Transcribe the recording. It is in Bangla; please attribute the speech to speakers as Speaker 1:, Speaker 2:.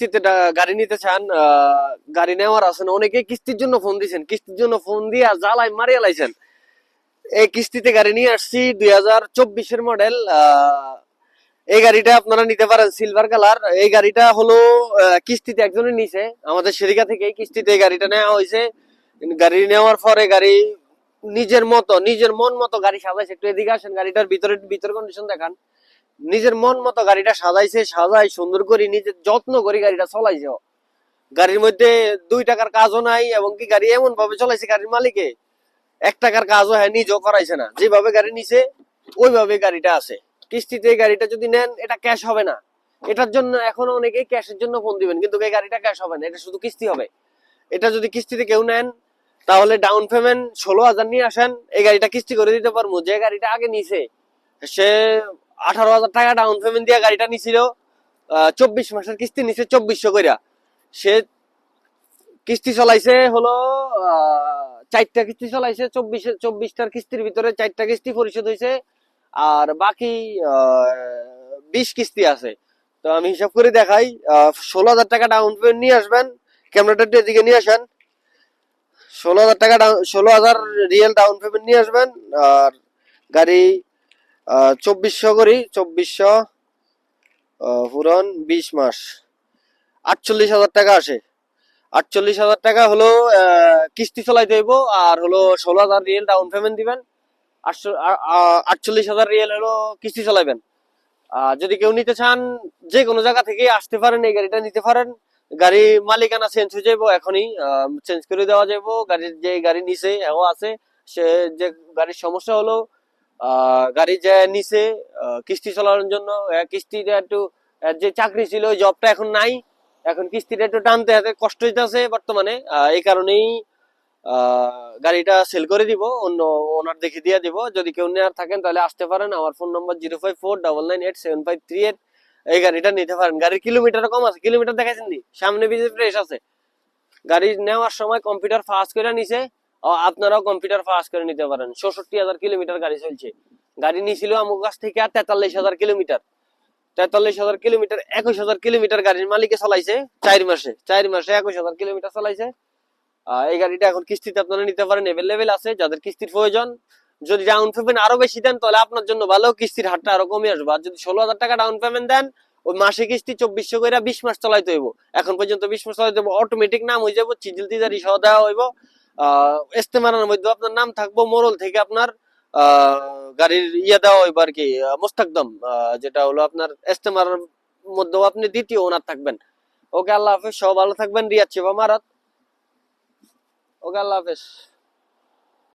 Speaker 1: কিস্তিতে গাড়ি নিতে চান, গাড়ি নেওয়ার আছেন, অনেকে কিস্তির জন্য ফোন দিয়েছেন, কিস্তির জন্য ফোন দিয়ে জ্বালাই মারিয়া লাইছেন। এই কিস্তিতে গাড়ি নিয়ে আসছি 2024-এর মডেল। এই গাড়িটা আপনারা নিতে পারেন, সিলভার কালার। এই গাড়িটা হলো কিস্তিতে একজনের নিছে আমাদের শেরিকা থেকে, কিস্তিতে এই গাড়িটা নেওয়া হয়েছে। গাড়ি নেওয়ার পরে গাড়ি নিজের মতো, নিজের মন মতো গাড়ি সাজাইছে। একটু এদিকে আসেন, গাড়িটার ভিতর কন্ডিশন দেখান। নিজের মন মতো গাড়িটা সাজাইছে, সাজাই সুন্দর করে নিজের যত্ন করে গাড়িটা চলাইছে। গাড়ির মধ্যে 2 টাকার কাজও নাই, এবং কি গাড়ি এমন ভাবে চলাইছে গাড়ির মালিকে 1 টাকার কাজও হ্যাঁ নিজেও করাইছে না। যেভাবে গাড়ি নিছে ওইভাবে গাড়িটা আছে। কিস্তিতে গাড়িটা যদি নেন এটা ক্যাশ হবে না। এটার জন্য এখন অনেকেই ক্যাশের জন্য ফোন দিবেন, কিন্তু এই গাড়িটা ক্যাশ হবে না, এটা শুধু কিস্তি হবে। এটা যদি কিস্তিতে কেউ নেন তাহলে ডাউন পেমেন্ট 16,000 নিয়ে আসেন, এই গাড়িটা কিস্তি করে দিতে পারবো। যে গাড়িটা আগে নিছে সে 18,000 টাকা ডাউন পেমেন্ট দিয়ে গাড়িটা নিছিল, 24 মাসের কিস্তি নিছে 2400 কইরা। সে কিস্তি চলাইছে হলো 4টা কিস্তি চলাইছে, 24টার কিস্তির ভিতরে 4টা কিস্তি পরিশোধ হয়েছে, আর বাকি 20 কিস্তি আছে। তো আমি হিসাব করে দেখাই, 16,000 টাকা ডাউন পেমেন্ট নিয়ে আসবেন। ক্যামেরাটা এদিকে নিয়ে আসেন। 16,000 টাকা 16,000 রিয়েল ডাউন পেমেন্ট নিয়ে আসবেন। আর গাড়ি 2400 করি, 2400 পুরন 20 মাস 48,000 টাকা আসে। 48,000 টাকা হলো কিস্তি চলাইতে হইব, আর হলো 16,000 রিয়েল ডাউন পেমেন্ট দিবেন। 48,000 রিয়েল হলো কিস্তি চালাবেন। যদি কেউ নিতে চান যে কোনো জায়গা থেকে আসতে পারেন, এই গাড়িটা নিতে পারেন। গাড়ি মালিকানা চেঞ্জ হয়ে যাবো, এখনই চেঞ্জ করে দেওয়া যাবো। গাড়ির যে গাড়ি নিছে এও আছে, সে যে গাড়ির সমস্যা হলো গাড়ি যে নিছে কিস্তি চালানোর জন্য, কিস্তিটা একটু যে চাকরি ছিল ওই জবটা এখন নাই, এখন কিস্তিটা একটু টানতে হাতে কষ্ট হইতেছে বর্তমানে। এই কারণেই গাড়িটা সেল করে দিব, অন্য ওনার দেখে দিয়ে দিব। যদি কেউ নেওয়ার থাকেন তাহলে আসতে পারেন। আমার ফোন নম্বর 0549987538। এই গাড়িটা নিতে পারেন। গাড়ির কিলোমিটার কম আছে, কিলোমিটার দেখাইছেন নি, সামনে বিজে ফ্রেশ আছে। গাড়ি নেওয়ার সময় কম্পিউটার ফাস্ট করে নিছে, আপনারাও কম্পিউটার ফাস্ট করে নিতে পারেন। 66,000 কিলোমিটার গাড়ি চলছে। গাড়ি নিয়েছিল আমার কাছ থেকে 43,000 কিলোমিটার। 43,000 কিলোমিটার, 21,000 কিলোমিটার গাড়ির মালিকে চালাইছে 4 মাসে। 4 মাসে 21,000 কিলোমিটার চালাইছে। এই গাড়িটা এখন কিস্তিতে আপনারা নিতে পারেন, এভেলেবেল আছে। যাদের কিস্তির প্রয়োজন, যদি ডাউন পেমেন্ট আরো বেশি দেন তাহলে আপনার জন্য ভালো, কিস্তির হারটা আরো কমে আসবে। আর যদি 16,000 টাকা ডাউন পেমেন্ট দেন, ওই মাসে কিস্তি 2400 করে 20 মাস চালাইতে হইব। এখন পর্যন্ত 20 মাস চালাইতে হইব, অটোমেটিক নাম হয়ে যাবো, চিজিল তিজারি সহ দেওয়া হইব। ইস্তেমারের মধ্যে আপনার নাম থাকবো, মোরল থেকে আপনার গাড়ির ইয়ে দেওয়া হইব আর কি, মোস্তাকদম, যেটা হলো আপনার ইস্তেমারের মধ্যেও আপনি দ্বিতীয় ওনার থাকবেন। ওকে, আল্লাহ হাফেজ, সব ভালো থাকবেন। রিয়াদ শিবা মারাত। ওকে, আল্লাহ হাফেজ।